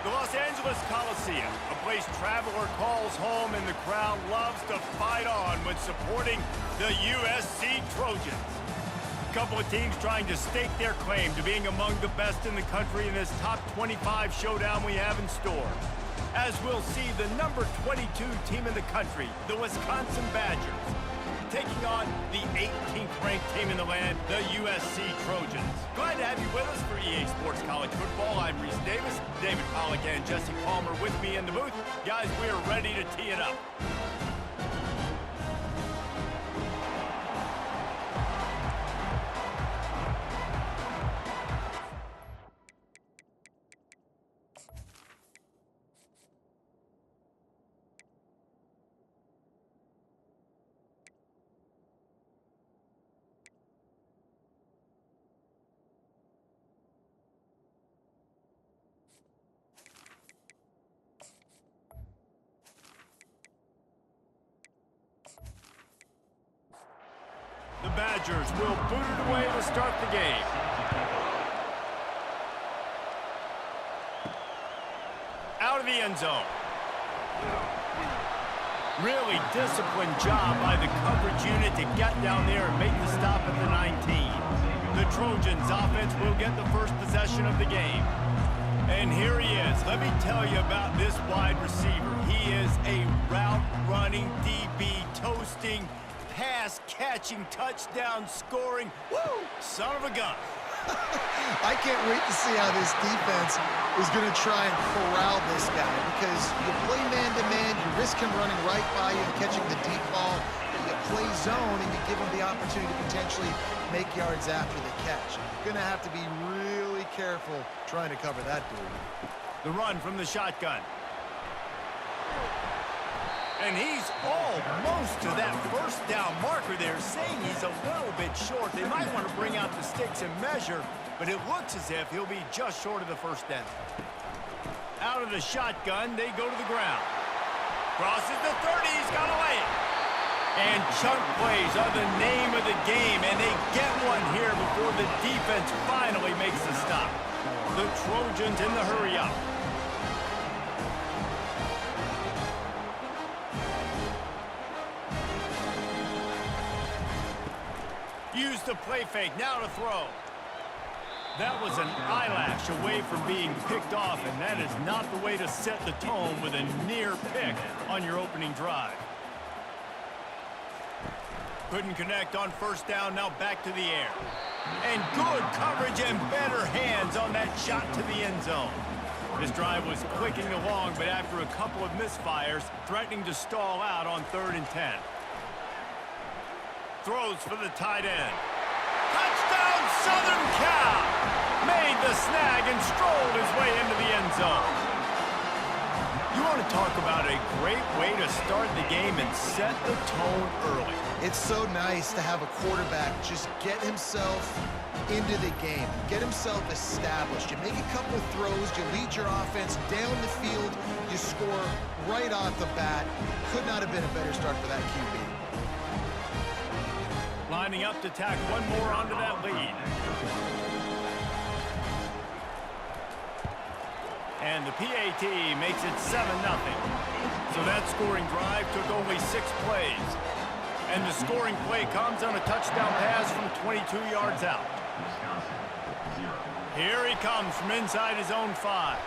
The Los Angeles Coliseum, a place traveler calls home and the crowd loves to fight on when supporting the USC Trojans. A couple of teams trying to stake their claim to being among the best in the country in this top 25 showdown we have in store. As we'll see, the number 22 team in the country, the Wisconsin Badgers, taking on the 18th ranked team in the land, the USC Trojans. Glad to have you with us for EA Sports College Football. I'm Reese Davis, David Pollack and Jesse Palmer with me in the booth. Guys, we are ready to tee it up. The Badgers will boot it away to start the game. Out of the end zone. Really disciplined job by the coverage unit to get down there and make the stop at the 19. The Trojans offense will get the first possession of the game. And here he is. Let me tell you about this wide receiver. He is a route-running DB, toasting, pass-catching, touchdown-scoring, woo, son of a gun. I can't wait to see how this defense is going to try and corral this guy, because you play man-to-man, you risk him running right by you and catching the deep ball. You play zone, and you give him the opportunity to potentially make yards after the catch. You're going to have to be really careful trying to cover that dude. The run from the shotgun. And he's almost to that first down marker there, saying he's a little bit short. They might want to bring out the sticks and measure, but it looks as if he'll be just short of the first down. Out of the shotgun, they go to the ground. Crosses the 30, he's got to lay it. And chunk plays are the name of the game, and they get one here before the defense finally makes the stop. The Trojans in the hurry up. Use the play fake, now to throw. That was an eyelash away from being picked off, and that is not the way to set the tone with a near pick on your opening drive. Couldn't connect on first down, now back to the air. And good coverage and better hands on that shot to the end zone. This drive was clicking along, but after a couple of misfires, threatening to stall out on 3rd and 10. Throws for the tight end. Touchdown, Southern Cal! Made the snag and strolled his way into the end zone. You want to talk about a great way to start the game and set the tone early. It's so nice to have a quarterback just get himself into the game, get himself established. You make a couple of throws, you lead your offense down the field, you score right off the bat. Could not have been a better start for that QB. Lining up to tack one more onto that lead. And the PAT makes it 7-0. So that scoring drive took only 6 plays. And the scoring play comes on a touchdown pass from 22 yards out. Here he comes from inside his own 5.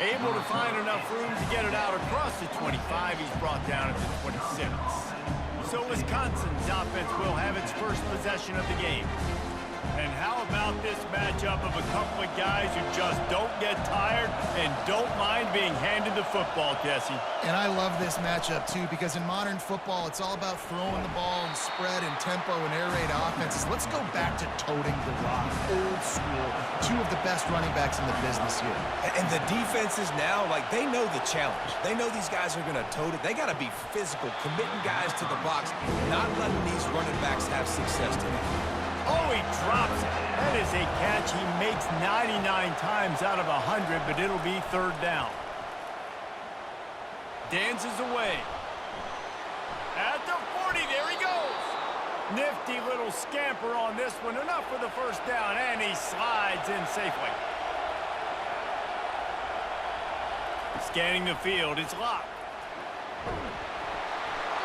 Able to find enough room to get it out across the 25. He's brought down at the 26. So Wisconsin's offense will have its first possession of the game. And how about this matchup of a couple of guys who just don't get tired and don't mind being handed the football, Jesse? And I love this matchup, too, because in modern football, it's all about throwing the ball and spread and tempo and air raid offenses. Let's go back to toting the rock, old school. 2 of the best running backs in the business here. And the defenses now, like, they know the challenge. They know these guys are going to tote it. They got to be physical, committing guys to the box, not letting these running backs have success today. Oh, he drops it. That is a catch he makes 99 times out of 100, but it'll be 3rd down. Dances away. At the 40, there he goes. Nifty little scamper on this one. Enough for the first down, and he slides in safely. Scanning the field, it's locked.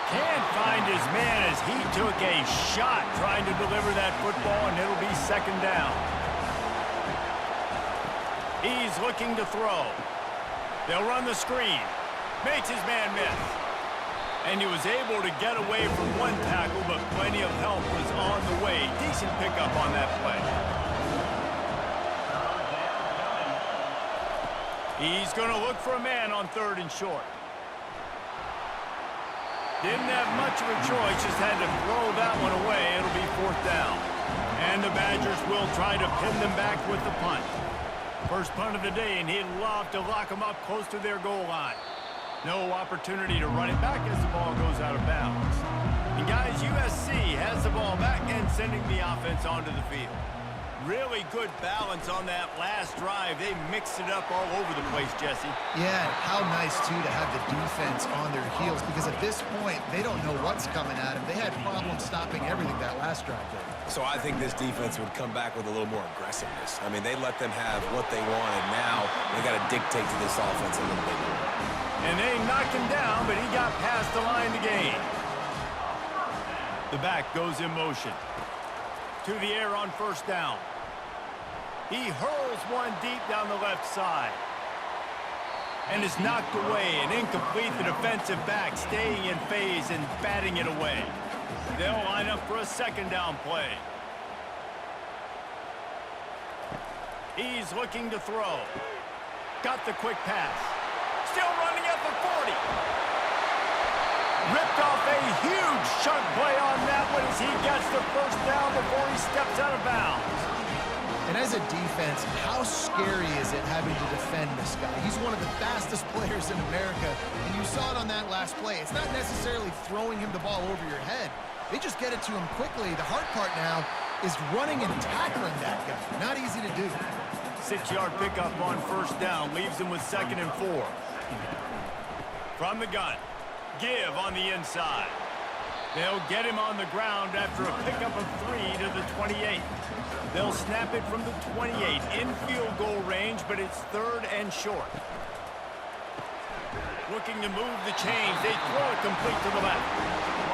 Can't find his man as he took a shot trying to deliver that football, and it'll be second down. He's looking to throw. They'll run the screen. Makes his man miss. And he was able to get away from one tackle, but plenty of help was on the way. Decent pickup on that play. He's going to look for a man on 3rd and short. Didn't have much of a choice, just had to throw that one away. It'll be 4th down. And the Badgers will try to pin them back with the punt. First punt of the day, and he'd love to lock them up close to their goal line. No opportunity to run it back as the ball goes out of bounds. And guys, USC has the ball back and sending the offense onto the field. Really good balance on that last drive. They mixed it up all over the place, Jesse. Yeah, how nice, too, to have the defense on their heels, because at this point, they don't know what's coming at them. They had problems stopping everything that last drive did. So I think this defense would come back with a little more aggressiveness. I mean, they let them have what they wanted. Now they got to dictate to this offense a little bit more. And they knocked him down, but he got past the line to gain. The back goes in motion. To the air on 1st down. He hurls one deep down the left side. And is knocked away and incomplete. The defensive back staying in phase and batting it away. They'll line up for a 2nd down play. He's looking to throw. Got the quick pass. Still running at the 40. Ripped off a huge chunk play on that one as he gets the 1st down before he steps out of bounds. And as a defense, how scary is it having to defend this guy? He's one of the fastest players in America, and you saw it on that last play. It's not necessarily throwing him the ball over your head. They just get it to him quickly. The hard part now is running and tackling that guy. Not easy to do. 6-yard pickup on 1st down leaves him with 2nd and 4. From the gun, give on the inside. They'll get him on the ground after a pickup of 3 to the 28. They'll snap it from the 28 in field goal range, but it's 3rd and short. Looking to move the chains. They throw it complete to the left.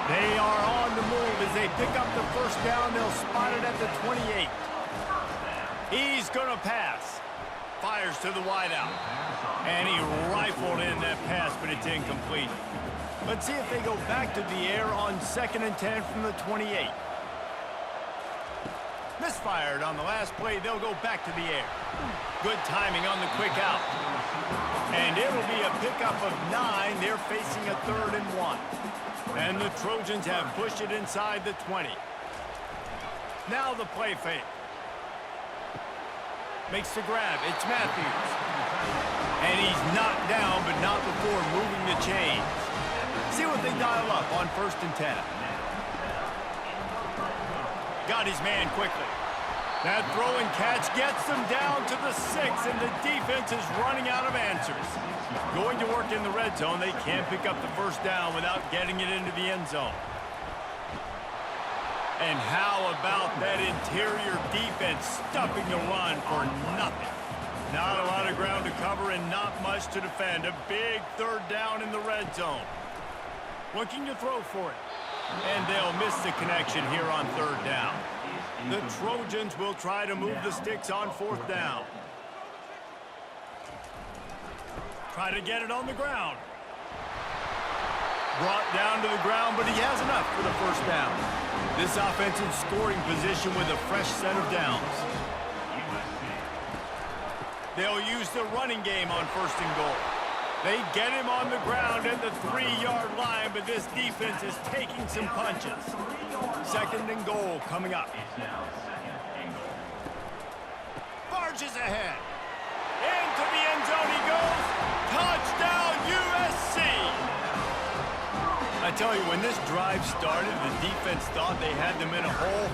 They are on the move as they pick up the 1st down. They'll spot it at the 28. He's going to pass. Fires to the wideout. And he rifled in that pass, but it's incomplete. Let's see if they go back to the air on 2nd and 10 from the 28. Misfired on the last play. They'll go back to the air. Good timing on the quick out. And it'll be a pickup of 9. They're facing a 3rd and 1. And the Trojans have pushed it inside the 20. Now the play fake. Makes the grab. It's Matthews. And he's knocked down, but not before moving the chains. See what they dial up on 1st and 10. Got his man quickly. That throw and catch gets them down to the 6, and the defense is running out of answers. Going to work in the red zone. They can't pick up the 1st down without getting it into the end zone. And how about that interior defense stuffing the run for nothing? Not a lot of ground to cover and not much to defend. A big 3rd down in the red zone. Looking to throw for it. And they'll miss the connection here on 3rd down. The Trojans will try to move the sticks on 4th down. Try to get it on the ground. Brought down to the ground, but he has enough for the 1st down. This offense in scoring position with a fresh set of downs. They'll use the running game on 1st and goal. They get him on the ground at the 3-yard line, but this defense is taking some punches. 2nd and goal coming up. Barges ahead. Into the end zone he goes. Touchdown, USC! I tell you, when this drive started, the defense thought they had them in a hole.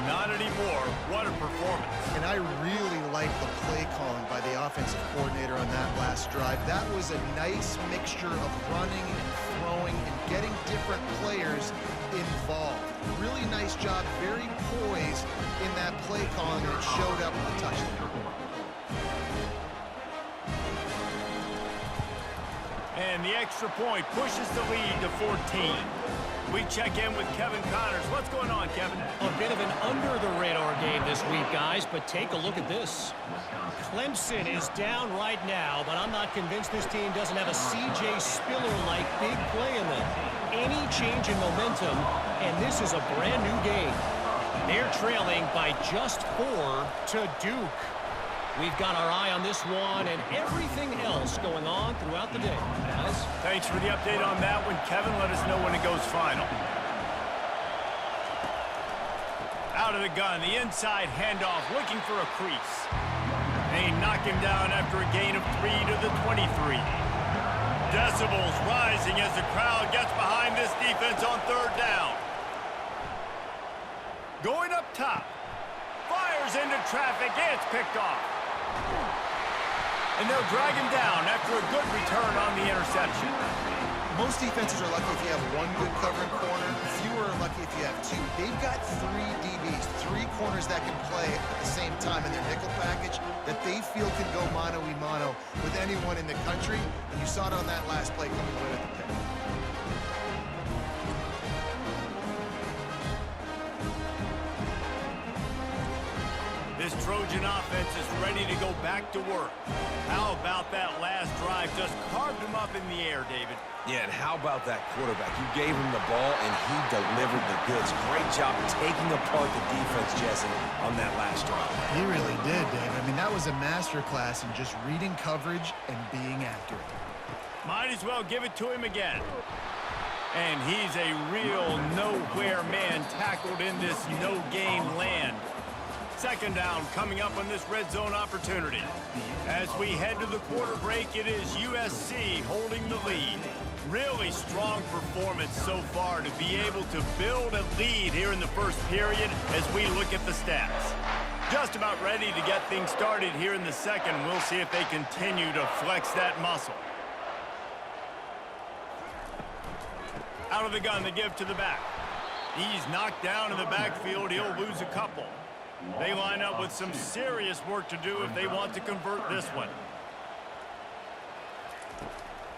Not anymore. What a performance. And I really like the play calling by the offensive coordinator on that last drive. That was a nice mixture of running and throwing and getting different players involved. Really nice job, very poised in that play calling, and it showed up with a touchdown. and the extra point pushes the lead to 14. We check in with Kevin Connors. What's going on, Kevin? A bit of an under-the-radar game this week, guys, but take a look at this. Clemson is down right now, but I'm not convinced this team doesn't have a C.J. Spiller-like big play in them. Any change in momentum, and this is a brand-new game. They're trailing by just 4 to Duke. We've got our eye on this one and everything else going on throughout the day. Guys? Thanks for the update on that one, Kevin. Let us know when it goes final. Out of the gun, the inside handoff, looking for a crease. They knock him down after a gain of 3 to the 23. Decibels rising as the crowd gets behind this defense on third down. Going up top. Fires into traffic. It's picked off. And they'll drag him down after a good return on the interception. Most defenses are lucky if you have one good covering corner. Fewer are lucky if you have 2. They've got 3 DBs, 3 corners that can play at the same time in their nickel package that they feel can go mano-a-mano with anyone in the country. And you saw it on that last play coming away with the pick. This Trojan offense is ready to go back to work. How about that last drive? Just carved him up in the air, David. Yeah, and how about that quarterback? You gave him the ball, and he delivered the goods. Great job taking apart the defense, Jesse, on that last drive. He really did, Dave. I mean, that was a masterclass in just reading coverage and being accurate. Might as well give it to him again. And he's a real nowhere man tackled in this no-game land. Second down coming up on this red zone opportunity. As we head to the quarter break, it is USC holding the lead. Really strong performance so far to be able to build a lead here in the first period as we look at the stats. Just about ready to get things started here in the second. We'll see if they continue to flex that muscle. Out of the gun, they give to the back. He's knocked down in the backfield. He'll lose a couple. They line up with some serious work to do if they want to convert this one.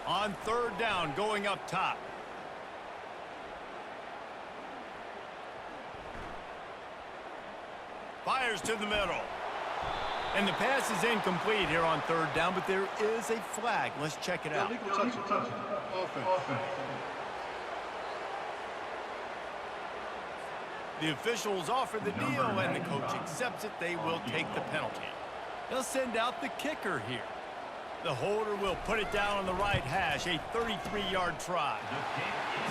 On third down, going up top. Fires to the middle. And the pass is incomplete here on third down, but there is a flag. Let's check it out. The officials offer the deal, and the coach accepts it. They will take the penalty. They'll send out the kicker here. The holder will put it down on the right hash, a 33-yard try.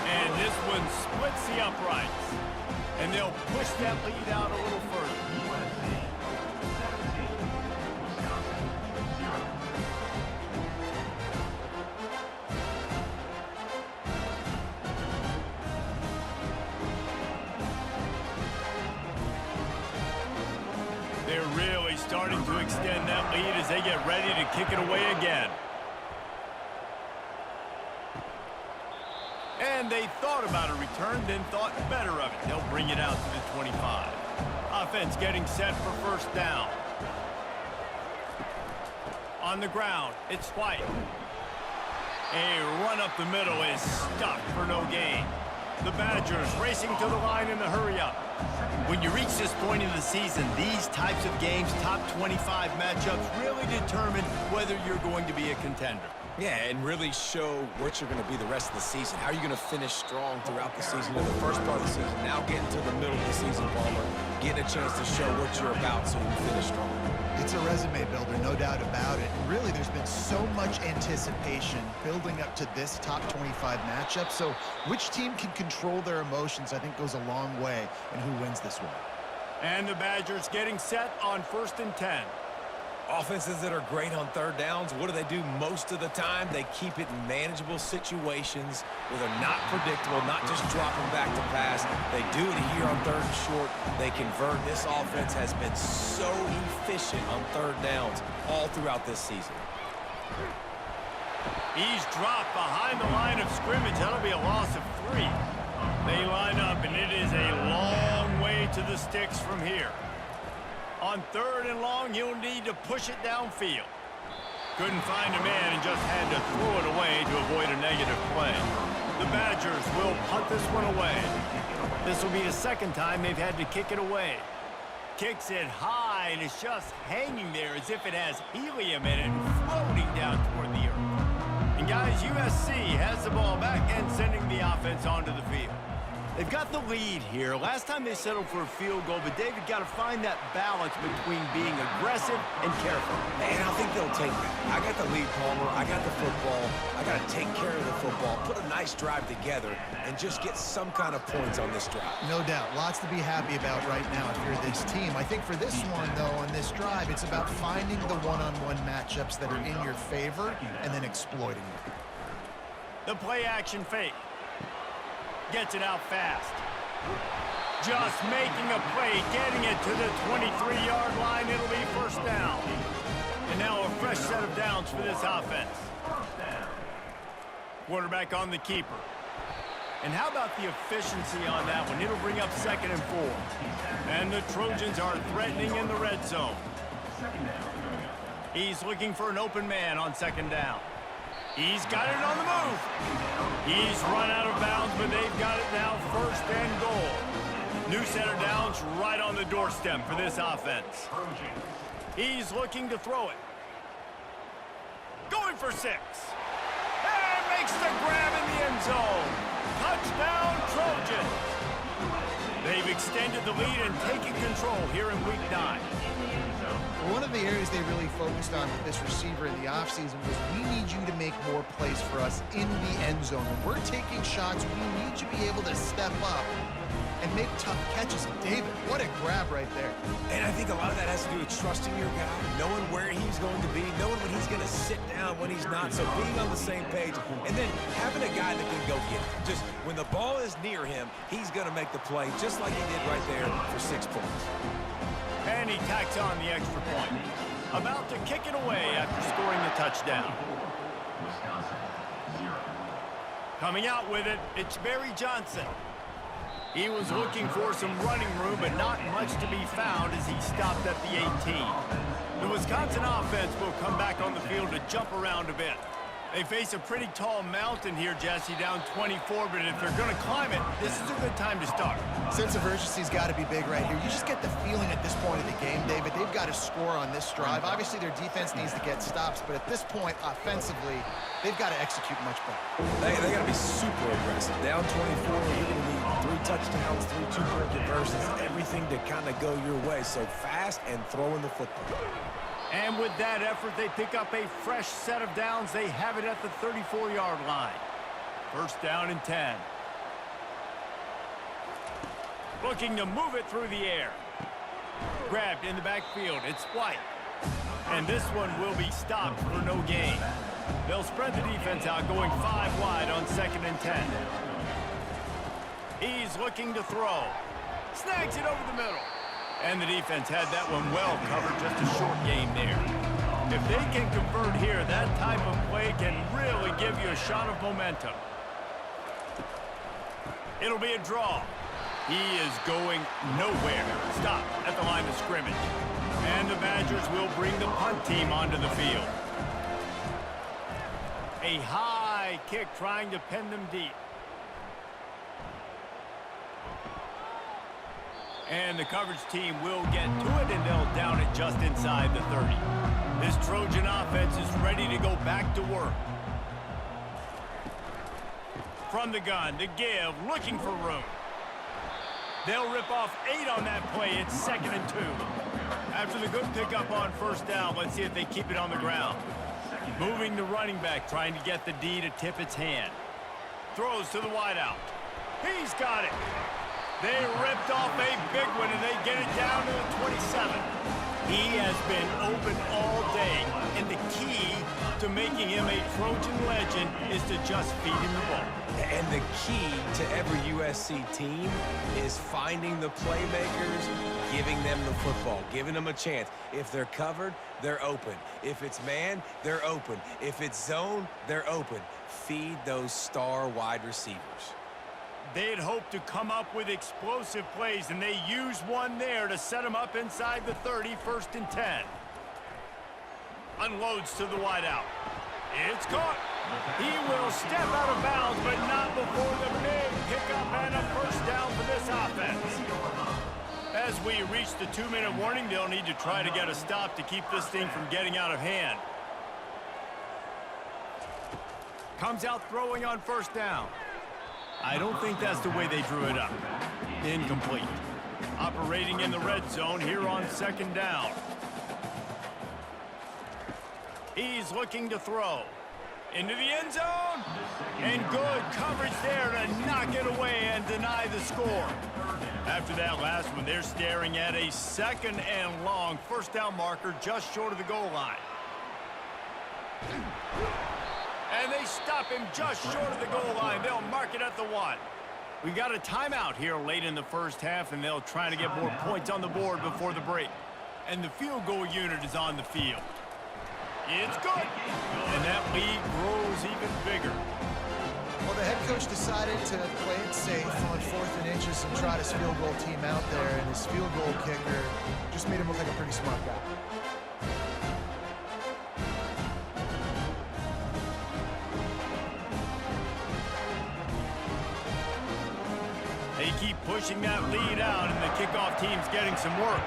And this one splits the uprights. And they'll push that lead out a little further. They're really starting to extend that lead as they get ready to kick it away again. And they thought about a return, then thought better of it. They'll bring it out to the 25. Offense getting set for first down. On the ground, it's White. A run up the middle is stopped for no gain. The Badgers racing to the line in the hurry-up. When you reach this point in the season, these types of games, top 25 matchups, really determine whether you're going to be a contender. Yeah, and really show what you're going to be the rest of the season. How are you going to finish strong throughout the season in the first part of the season? Now getting to the middle of the season, Palmer, getting a chance to show what you're about so you can finish strong. It's a resume builder, no doubt about it. And really, there's been so much anticipation building up to this top 25 matchup. So which team can control their emotions, I think, goes a long way in who wins this one. And the Badgers getting set on 1st and 10. Offenses that are great on third downs, what do most of the time? They keep it in manageable situations where they're not predictable, not just dropping back to pass. They do it here on third and short. They convert. This offense has been so efficient on third downs all throughout this season. He's dropped behind the line of scrimmage. That'll be a loss of 3. They line up, and it is a long way to the sticks from here. On third and long, he'll need to push it downfield. Couldn't find a man and just had to throw it away to avoid a negative play. The Badgers will punt this one away. This will be the second time they've had to kick it away. Kicks it high, and it's just hanging there as if it has helium in it and floating down toward the earth. And guys, USC has the ball back and sending the offense onto the field. They've got the lead here. Last time they settled for a field goal, but David got to find that balance between being aggressive and careful. And I think they'll take that. I got the lead, Palmer. I got the football. I got to take care of the football, put a nice drive together, and just get some kind of points on this drive. No doubt. Lots to be happy about right now if you're this team. I think for this one, though, on this drive, it's about finding the one-on-one matchups that are in your favor and then exploiting them. The play-action fake. Gets it out fast. Just making a play, getting it to the 23-yard line. It'll be first down. And now a fresh set of downs for this offense. Quarterback on the keeper. And how about the efficiency on that one? It'll bring up 2nd and 4. And the Trojans are threatening in the red zone. He's looking for an open man on 2nd down. He's got it on the move. He's run out of bounds, but they've got it now 1st and goal. New center downs right on the doorstep for this offense. He's looking to throw it. Going for 6. And makes the grab in the end zone. Touchdown, Trojans. They've extended the lead and taken control here in Week 9. One of the areas they really focused on with this receiver in the offseason was we need you to make more plays for us in the end zone. When we're taking shots, we need you to be able to step up and make tough catches. David, what a grab right there. And I think a lot of that has to do with trusting your guy, knowing where he's going to be, knowing when he's going to sit down, when he's not, so being on the same page, and then having a guy that can go get it. Just when the ball is near him, he's going to make the play just like he did right there for 6 points. And he tacks on the extra point. About to kick it away after scoring the touchdown. Coming out with it, it's Barry Johnson. He was looking for some running room, but not much to be found as he stopped at the 18. The Wisconsin offense will come back on the field to jump around a bit. They face a pretty tall mountain here, Jesse, down 24, but if they're going to climb it, this is a good time to start. Sense of urgency's got to be big right here. You just get the feeling at this point of the game, David, they've got to score on this drive. Obviously, their defense needs to get stops, but at this point, offensively, they've got to execute much better. They got to be super aggressive. Down 24, you're going to need 3 touchdowns, 3 two-point conversions, everything to kind of go your way. So fast and throwing the football. And with that effort, they pick up a fresh set of downs. They have it at the 34-yard line. First down and 10. Looking to move it through the air. Grabbed in the backfield. It's White. And this one will be stopped for no gain. They'll spread the defense out, going 5 wide on 2nd and 10. He's looking to throw. Snags it over the middle. And the defense had that one well covered, just a short game there. If they can convert here, that type of play can really give you a shot of momentum. It'll be a draw. He is going nowhere. Stop at the line of scrimmage. And the Badgers will bring the punt team onto the field. A high kick trying to pin them deep. And the coverage team will get to it, and they'll down it just inside the 30. This Trojan offense is ready to go back to work. From the gun, to give, looking for room. They'll rip off 8 on that play. It's 2nd and 2. After the good pickup on first down, let's see if they keep it on the ground. Moving the running back, trying to get the D to tip its hand. Throws to the wideout. He's got it. They ripped off a big one, and they get it down to the 27. He has been open all day, and the key to making him a Trojan legend is to just feed him the ball. And the key to every USC team is finding the playmakers, giving them the football, giving them a chance. If they're covered, they're open. If it's man, they're open. If it's zone, they're open. Feed those star wide receivers. They'd hoped to come up with explosive plays, and they used one there to set them up inside the 30, 1st and 10. Unloads to the wideout. It's caught. He will step out of bounds, but not before the big pickup and a first down for this offense. As we reach the 2-minute warning, they'll need to try to get a stop to keep this thing from getting out of hand. Comes out throwing on first down. I don't think that's the way they drew it up. Incomplete. Operating in the red zone here on second down. He's looking to throw. Into the end zone. And good coverage there to knock it away and deny the score. After that last one, they're staring at a 2nd and long first down marker just short of the goal line. And they stop him just short of the goal line. They'll mark it at the 1. We got a timeout here late in the first half, and they'll try to get more points on the board before the break. And the field goal unit is on the field. It's good. And that lead grows even bigger. Well, the head coach decided to play it safe on 4th and inches and trot his field goal team out there, and his field goal kicker just made him look like a pretty smart guy. They keep pushing that lead out, and the kickoff team's getting some work.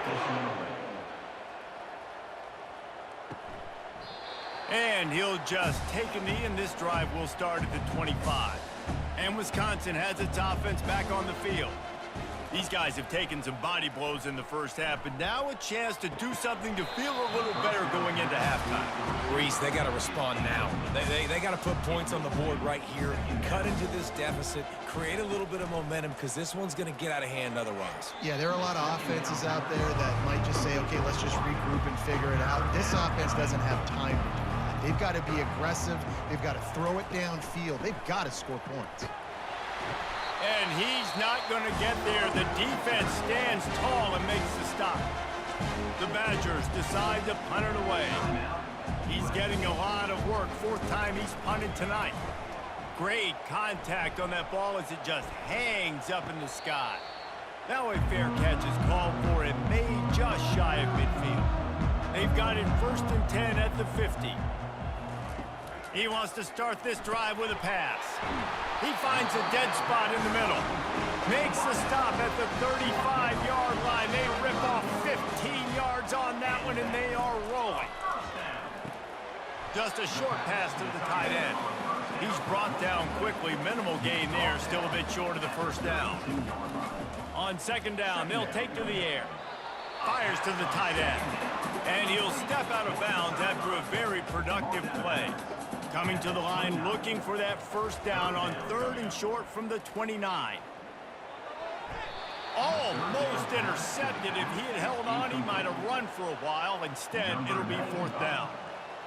And he'll just take a knee, and this drive will start at the 25. And Wisconsin has its offense back on the field. These guys have taken some body blows in the first half, but now a chance to do something to feel a little better going into halftime. Reese, they got to respond now. They got to put points on the board right here, cut into this deficit, create a little bit of momentum, because this one's going to get out of hand otherwise. Yeah, there are a lot of offenses out there that might just say, okay, let's just regroup and figure it out. This offense doesn't have time to do that. They've got to be aggressive. They've got to throw it downfield. They've got to score points. And he's not going to get there. The defense stands tall and makes the stop. The Badgers decide to punt it away. He's getting a lot of work. 4th time he's punted tonight. Great contact on that ball as it just hangs up in the sky. Now a fair catch is called for. It may just shy of midfield. They've got it 1st and 10 at the 50. He wants to start this drive with a pass. He finds a dead spot in the middle. Makes the stop at the 35-yard line. They rip off 15 yards on that one, and they are rolling. Just a short pass to the tight end. He's brought down quickly. Minimal gain there. Still a bit short of the first down. On 2nd down, they'll take to the air. Fires to the tight end. And he'll step out of bounds after a very productive play. Coming to the line, looking for that first down on 3rd and short from the 29. Almost intercepted. If he had held on, he might have run for a while. Instead, it'll be 4th down.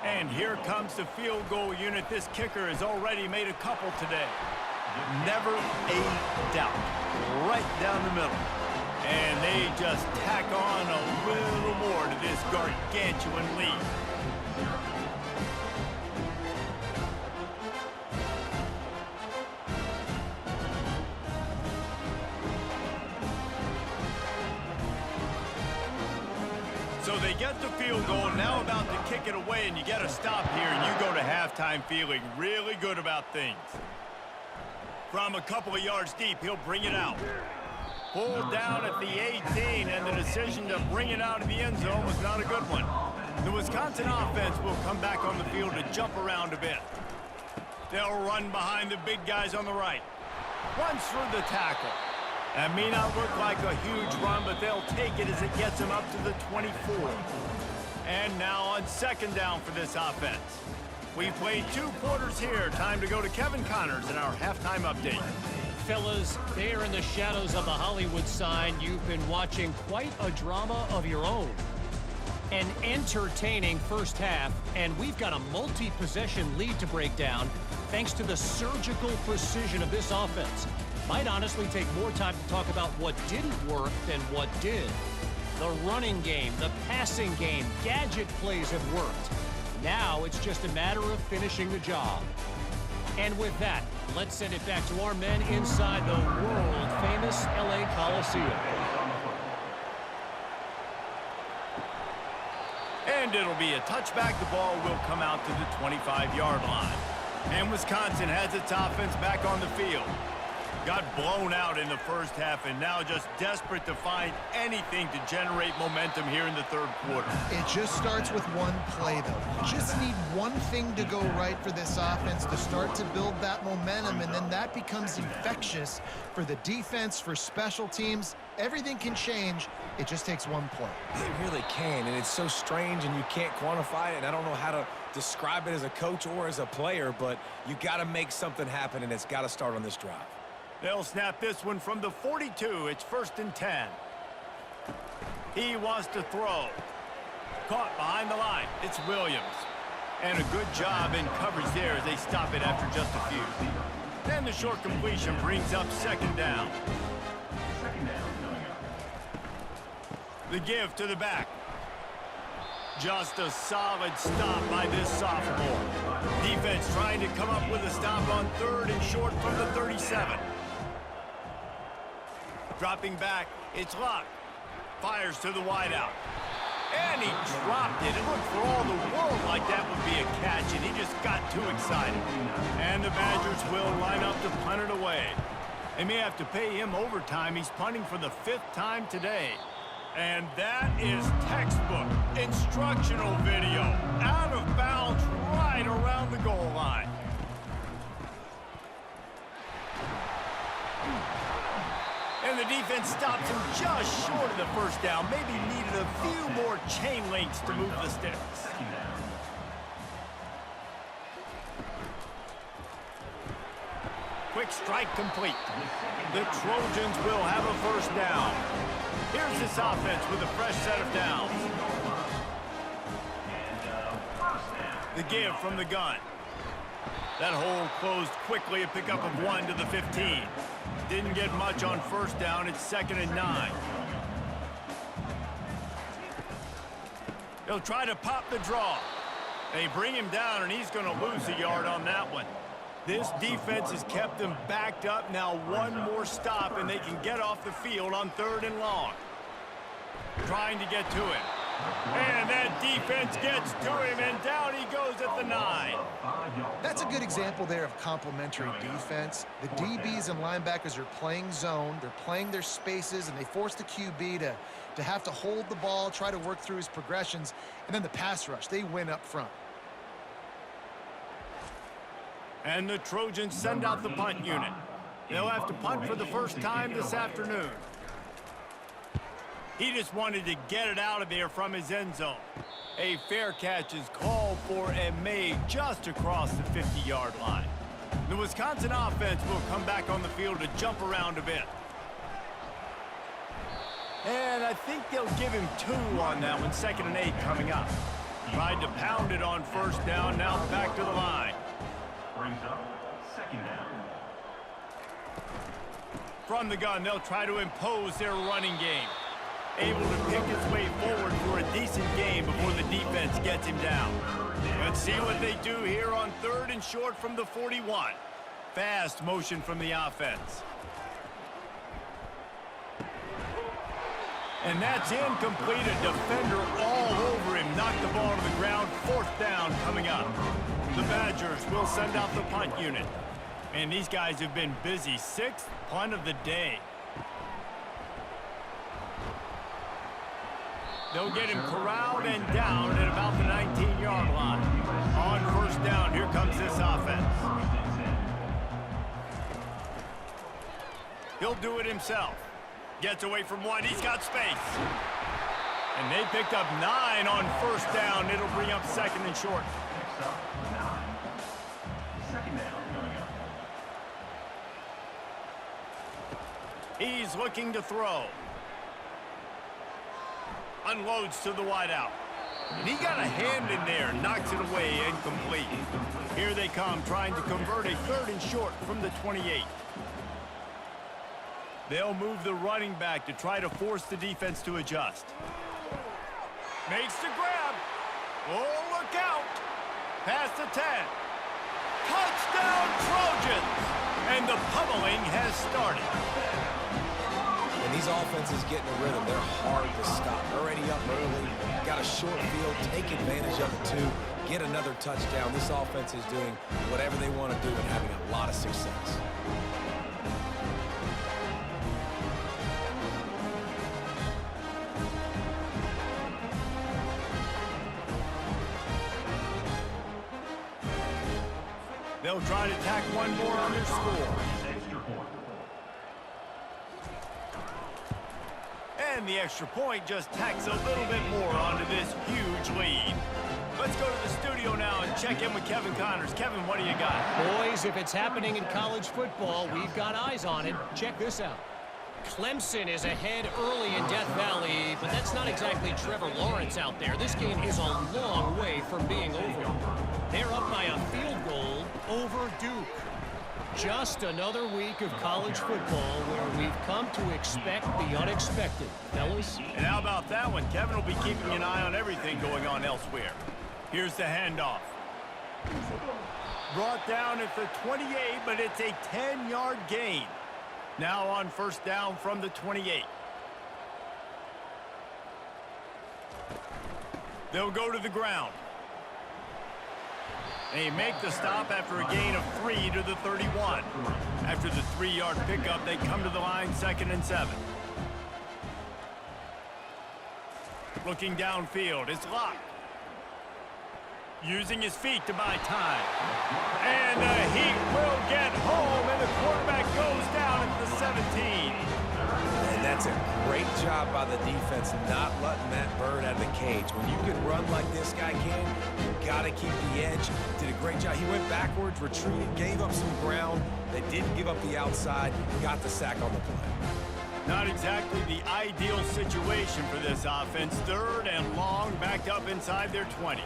And here comes the field goal unit. This kicker has already made a couple today. Never a doubt. Right down the middle. And they just tack on a little more to this gargantuan lead. So they get the field goal, now about to kick it away, and you get a stop here, and you go to halftime feeling really good about things. From a couple of yards deep, he'll bring it out. Pulled down at the 18, and the decision to bring it out of the end zone was not a good one. The Wisconsin offense will come back on the field to jump around a bit. They'll run behind the big guys on the right. Runs through the tackle. That may not look like a huge run, but they'll take it as it gets them up to the 24. And now on 2nd down for this offense. We've played 2 quarters here. Time to go to Kevin Connors in our halftime update. Fellas, there in the shadows of the Hollywood sign, you've been watching quite a drama of your own. An entertaining first half, and we've got a multi-possession lead to break down thanks to the surgical precision of this offense. Might honestly take more time to talk about what didn't work than what did. The running game, the passing game, gadget plays have worked. Now it's just a matter of finishing the job. And with that, let's send it back to our men inside the world-famous LA Coliseum. And And it'll be a touchback. The ball will come out to the 25-yard line. And Wisconsin has its offense back on the field. Got blown out in the first half and now just desperate to find anything to generate momentum here in the third quarter. It just starts with one play, though. You just need one thing to go right for this offense to start to build that momentum, and then that becomes infectious for the defense, for special teams. Everything can change. It just takes one play. It really can, and it's so strange, and you can't quantify it, and I don't know how to describe it as a coach or as a player, but you got to make something happen, and it's got to start on this drive. They'll snap this one from the 42. It's 1st and 10. He wants to throw. Caught behind the line. It's Williams. And a good job in coverage there as they stop it after just a few. Then the short completion brings up 2nd down. The give to the back. Just a solid stop by this sophomore. Defense trying to come up with a stop on 3rd and short from the 37. Dropping back, it's Luck. Fires to the wideout. And he dropped it. It looked for all the world like that would be a catch, and he just got too excited. And the Badgers will line up to punt it away. They may have to pay him overtime. He's punting for the 5th time today. And that is textbook instructional video. Out of bounds right around the goal line. And the defense stops him just short of the 1st down. Maybe needed a few more chain links to move the sticks. Quick strike complete. The Trojans will have a 1st down. Here's this offense with a fresh set of downs. The give from the gun. That hole closed quickly, a pickup of 1 to the 15. Didn't get much on 1st down. It's 2nd and 9. They'll try to pop the draw. They bring him down, and he's going to lose a yard on that one. This defense has kept them backed up. Now one more stop, and they can get off the field on 3rd and long. Trying to get to him. And that defense gets to him, and down he goes at the 9. That's a good example there of complementary defense. The DBs and linebackers are playing zone. They're playing their spaces, and they force the QB to have to hold the ball, try to work through his progressions, and then the pass rush. They win up front. And the Trojans send out the punt unit. They'll have to punt for the 1st time this afternoon. He just wanted to get it out of there from his end zone. A fair catch is called for and made just across the 50-yard line. The Wisconsin offense will come back on the field to jump around a bit. And I think they'll give him 2 on that one. 2nd and 8 coming up. Tried to pound it on 1st down. Now back to the line. Brings up 2nd down. From the gun, they'll try to impose their running game. Able to pick his way forward for a decent game before the defense gets him down. Let's see what they do here on 3rd and short from the 41. Fast motion from the offense. And that's incomplete. A defender all over him. Knocked the ball to the ground. 4th down coming up. The Badgers will send out the punt unit. And these guys have been busy. 6th punt of the day. They'll get him corralled and down at about the 19-yard line. On 1st down, here comes this offense. He'll do it himself. Gets away from 1. He's got space. And they picked up 9 on 1st down. It'll bring up 2nd and short. Next up, 9. 2nd down coming up. He's looking to throw. Unloads to the wideout. And he got a hand in there, knocks it away, incomplete. Here they come, trying to convert a 3rd and short from the 28. They'll move the running back to try to force the defense to adjust. Makes the grab. Oh, look out. Past the 10. Touchdown, Trojans! And the pummeling has started. And these offenses get in a rhythm. They're hard to stop. Already up early, got a short field, take advantage of it too, get another touchdown. This offense is doing whatever they want to do and having a lot of success. They'll try to tack one more on their score. And the extra point just tacks a little bit more onto this huge lead. Let's go to the studio now and check in with Kevin Connors. Kevin, what do you got? Boys, if it's happening in college football, we've got eyes on it. Check this out. Clemson is ahead early in Death Valley, but that's not exactly Trevor Lawrence out there. This game is a long way from being over. They're up by a field goal over Duke. Just another week of college football where we've come to expect the unexpected, fellas. And how about that one? Kevin will be keeping an eye on everything going on elsewhere. Here's the handoff. Brought down at the 28, but it's a 10-yard gain. Now on first down from the 28. They'll go to the ground. They make the stop after a gain of 3 to the 31. After the 3-yard pickup, they come to the line 2nd and 7. Looking downfield, it's locked. Using his feet to buy time. And the Heat will get home, and the quarterback goes down at the 17. And that's a great job by the defense not letting that bird out of the cage. When you can run like this guy can, you got to keep the edge. Did a great job. He went backwards, retreated, gave up some ground. They didn't give up the outside, got the sack on the play. Not exactly the ideal situation for this offense. 3rd and long, backed up inside their 20.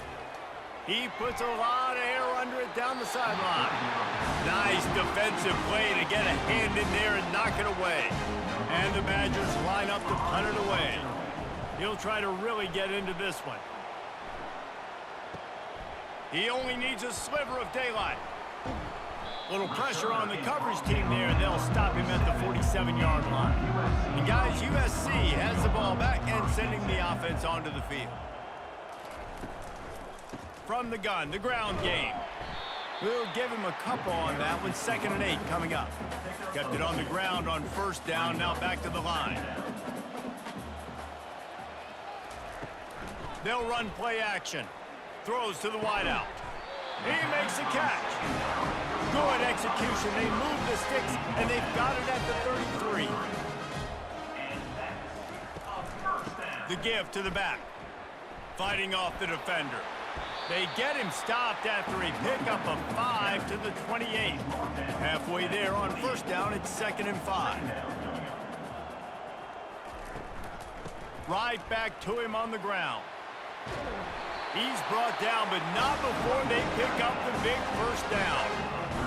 He puts a lot of air under it down the sideline. Nice defensive play to get a hand in there and knock it away. And the Badgers line up to punt it away. He'll try to really get into this one. He only needs a sliver of daylight. Little pressure on the coverage team there, and they'll stop him at the 47-yard line. And guys, USC has the ball back and sending the offense onto the field. From the gun, the ground game. We'll give him a couple on that one. 2nd and 8 coming up. Kept it on the ground on first down, now back to the line. They'll run play action. Throws to the wideout. He makes a catch. Good execution. They move the sticks, and they've got it at the 33. The give to the back. Fighting off the defender. They get him stopped after a pickup of 5 to the 28. Halfway there on first down, it's 2nd and 5. Right back to him on the ground. He's brought down, but not before they pick up the big first down.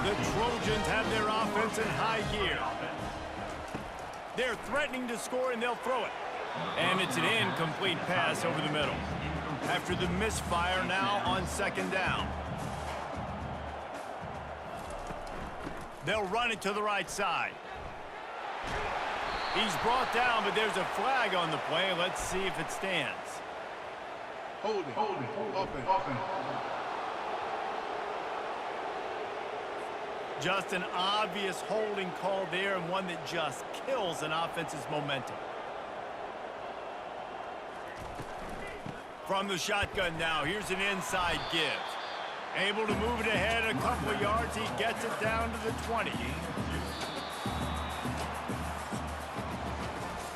The Trojans have their offense in high gear. They're threatening to score, and they'll throw it. And it's an incomplete pass over the middle. After the misfire, now on 2nd down. They'll run it to the right side. He's brought down, but there's a flag on the play. Let's see if it stands. Holding, open. Just an obvious holding call there, and one that just kills an offense's momentum. From the shotgun now, here's an inside give. Able to move it ahead a couple of yards. He gets it down to the 20.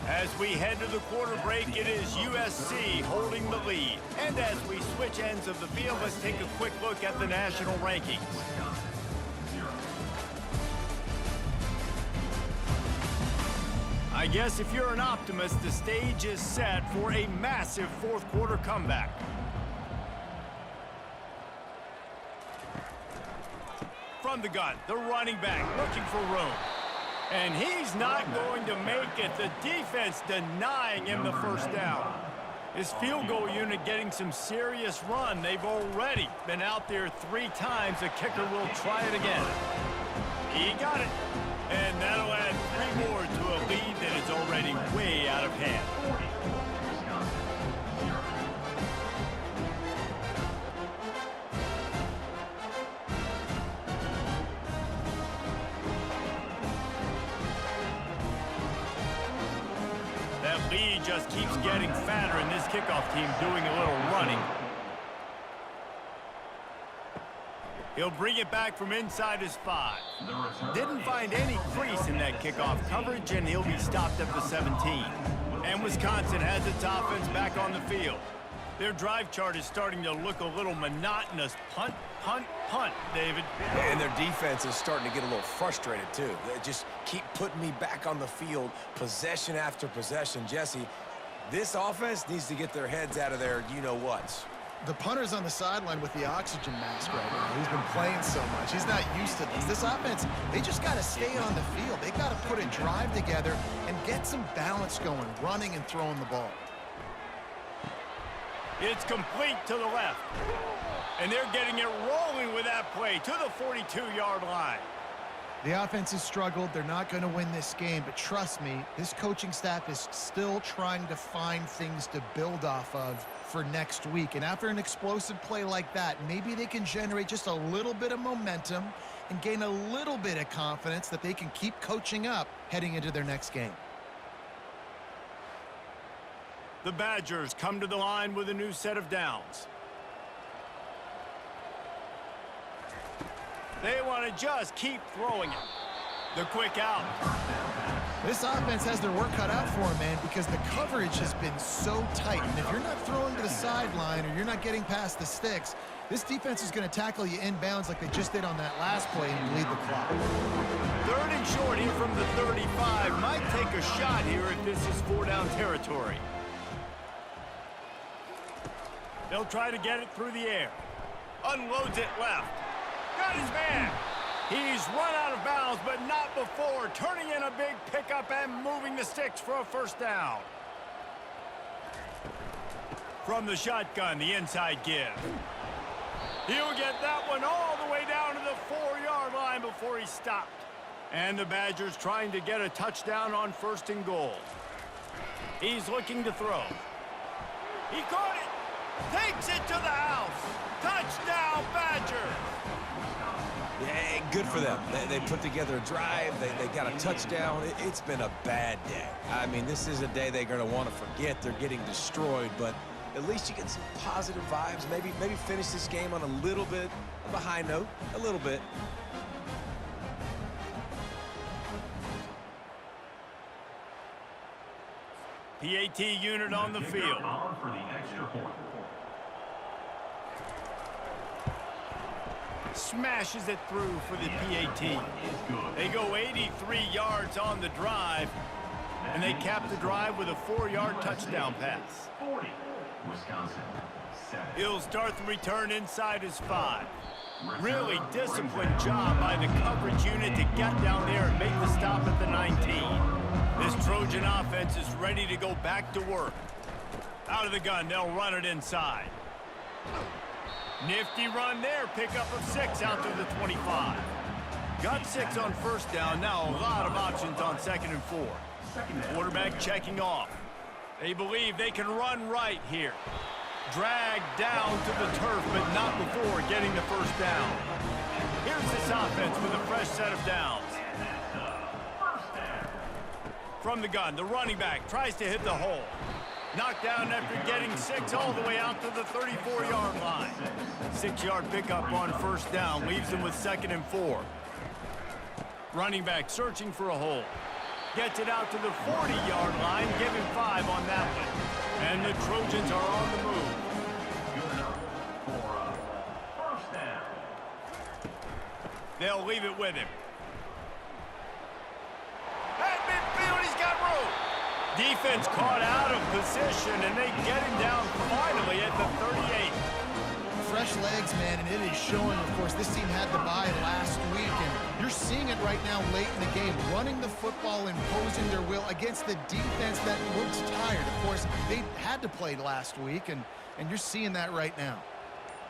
As we head to the quarter break, it is USC holding the lead. And as we switch ends of the field, let's take a quick look at the national rankings. I guess if you're an optimist, the stage is set for a massive fourth quarter comeback. From the gun, the running back looking for room. And he's not going to make it. The defense denying him the first down. His field goal unit getting some serious run. They've already been out there 3 times. The kicker will try it again. He got it. And that'll add 3 more to a lead that is already lead just keeps getting fatter, and this kickoff team doing a little running. He'll bring it back from inside his 5. Didn't find any crease in that kickoff coverage, and he'll be stopped at the 17. And Wisconsin has its offense back on the field. Their drive chart is starting to look a little monotonous. Punt, punt, punt, David. And their defense is starting to get a little frustrated, too. They just keep putting me back on the field, possession after possession. Jesse, this offense needs to get their heads out of their you-know-whats. The punter's on the sideline with the oxygen mask right now. He's been playing so much. He's not used to this. This offense, they just got to stay on the field. They got to put a drive together and get some balance going, running and throwing the ball. It's complete to the left. And they're getting it rolling with that play to the 42-yard line. The offense has struggled. They're not going to win this game, but trust me, this coaching staff is still trying to find things to build off of for next week. And after an explosive play like that, maybe they can generate just a little bit of momentum and gain a little bit of confidence that they can keep coaching up heading into their next game. The Badgers come to the line with a new set of downs. They want to just keep throwing it. The quick out. This offense has their work cut out for them, man, because the coverage has been so tight. And if you're not throwing to the sideline or you're not getting past the sticks, this defense is going to tackle you inbounds like they just did on that last play and bleed the clock. 3rd and short here from the 35. Might take a shot here if this is 4-down territory. They'll try to get it through the air. Unloads it left. Got his man. He's run out of bounds, but not before. Turning in a big pickup and moving the sticks for a 1st down. From the shotgun, the inside give. He'll get that one all the way down to the 4-yard line before he stopped. And the Badgers trying to get a touchdown on 1st and goal. He's looking to throw. He caught it. Takes it to the house. Touchdown, Badgers. Yeah, good for them. They put together a drive. They got a touchdown. It's been a bad day. I mean, this is a day they're going to want to forget. They're getting destroyed, but at least you get some positive vibes. Maybe finish this game on a little bit of a high note. A little bit. PAT unit on the field. Smashes it through for the PAT. They go 83 yards on the drive, and they cap the drive with a 4-yard touchdown pass. He'll start the return inside his 5. Really disciplined job by the coverage unit to get down there and make the stop at the 19. This Trojan offense is ready to go back to work. Out of the gun, they'll run it inside. Nifty run there, pickup of 6 out to the 25. Got 6 on 1st down, now a lot of options on 2nd and 4. Quarterback checking off. They believe they can run right here. Dragged down to the turf, but not before getting the 1st down. Here's this offense with a fresh set of downs. From the gun, the running back tries to hit the hole. Knocked down after getting 6 all the way out to the 34-yard line. 6-yard pickup on 1st down leaves them with 2nd and 4. Running back searching for a hole. Gets it out to the 40-yard line, giving 5 on that one. And the Trojans are on the move. They'll leave it with him. At midfield, he's got room. Defense caught out of position, and they get him down finally at the 38. Fresh legs, man, and it is showing, of course. This team had the bye last week, and you're seeing it right now late in the game. Running the football, imposing their will against the defense that looks tired. Of course, they had to play last week, and you're seeing that right now.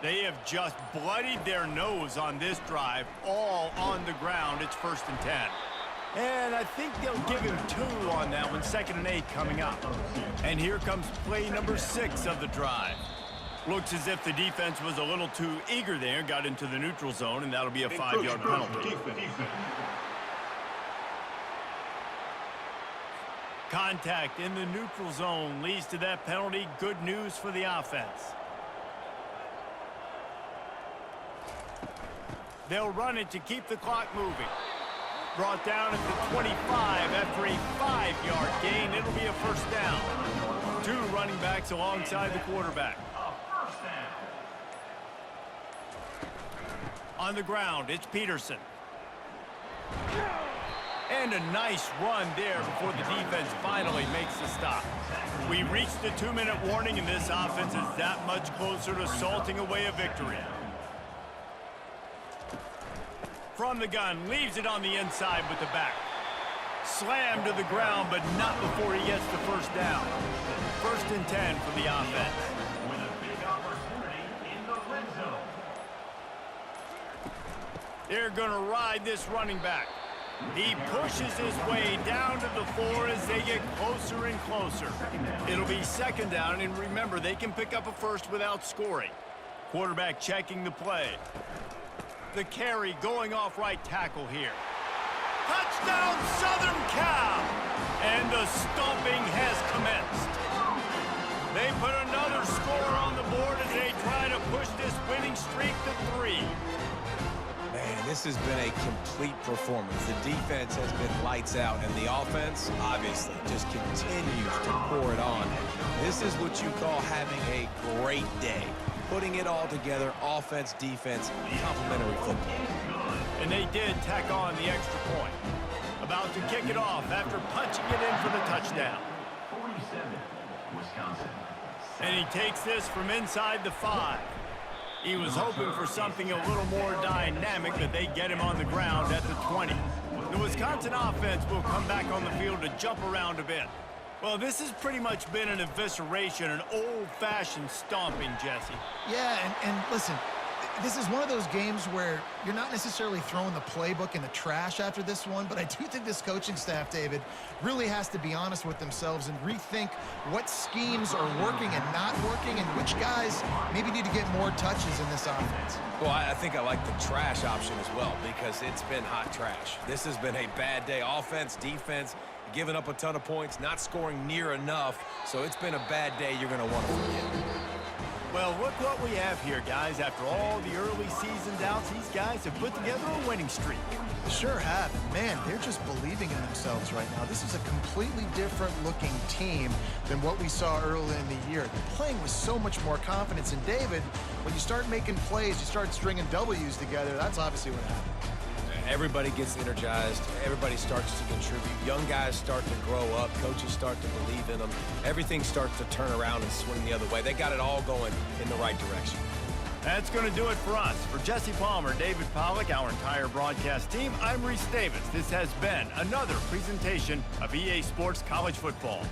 They have just bloodied their nose on this drive, all on the ground. It's 1st and 10. And I think they'll give him 2 on that one, 2nd and 8 coming up. And here comes play number 6 of the drive. Looks as if the defense was a little too eager there, got into the neutral zone, and that'll be a 5-yard penalty. Contact in the neutral zone leads to that penalty. Good news for the offense. They'll run it to keep the clock moving. Brought down at the 25 after a 5-yard gain. It'll be a first down. 2 running backs alongside the quarterback. On the ground, it's Peterson. And a nice run there before the defense finally makes the stop. We reached the 2-minute warning, and this offense is that much closer to salting away a victory. From the gun, leaves it on the inside with the back. Slammed to the ground, but not before he gets the first down. 1st and 10 for the offense. With a big opportunity in the red zone. They're going to ride this running back. He pushes his way down to the floor as they get closer and closer. It'll be 2nd down, and remember, they can pick up a first without scoring. Quarterback checking the play. The carry going off right tackle here. Touchdown, Southern Cal! And the stomping has commenced. They put another score on the board as they try to push this winning streak to 3. Man, this has been a complete performance. The defense has been lights out, and the offense, obviously, just continues to pour it on. This is what you call having a great day. Putting it all together, offense, defense, complementary football. And they did tack on the extra point. About to kick it off after punching it in for the touchdown. 47, Wisconsin. And he takes this from inside the 5. He was hoping for something a little more dynamic, but they get him on the ground at the 20. The Wisconsin offense will come back on the field to jump around a bit. Well, this has pretty much been an evisceration, an old-fashioned stomping, Jesse. Yeah, and listen, this is one of those games where you're not necessarily throwing the playbook in the trash after this one, but I do think this coaching staff, David, really has to be honest with themselves and rethink what schemes are working and not working and which guys maybe need to get more touches in this offense. Well, I think I like the trash option as well because it's been hot trash. This has been a bad day. Offense, defense, giving up a ton of points, not scoring near enough. So it's been a bad day you're going to want to forget. Well, look what we have here, guys. After all the early season doubts, these guys have put together a winning streak. Sure have. Man, they're just believing in themselves right now. This is a completely different looking team than what we saw early in the year. They're playing with so much more confidence. And David, when you start making plays, you start stringing W's together, that's obviously what happened. Everybody gets energized. Everybody starts to contribute. Young guys start to grow up. Coaches start to believe in them. Everything starts to turn around and swing the other way. They got it all going in the right direction. That's going to do it for us. For Jesse Palmer, David Pollack, our entire broadcast team, I'm Reese Davis. This has been another presentation of EA Sports College Football.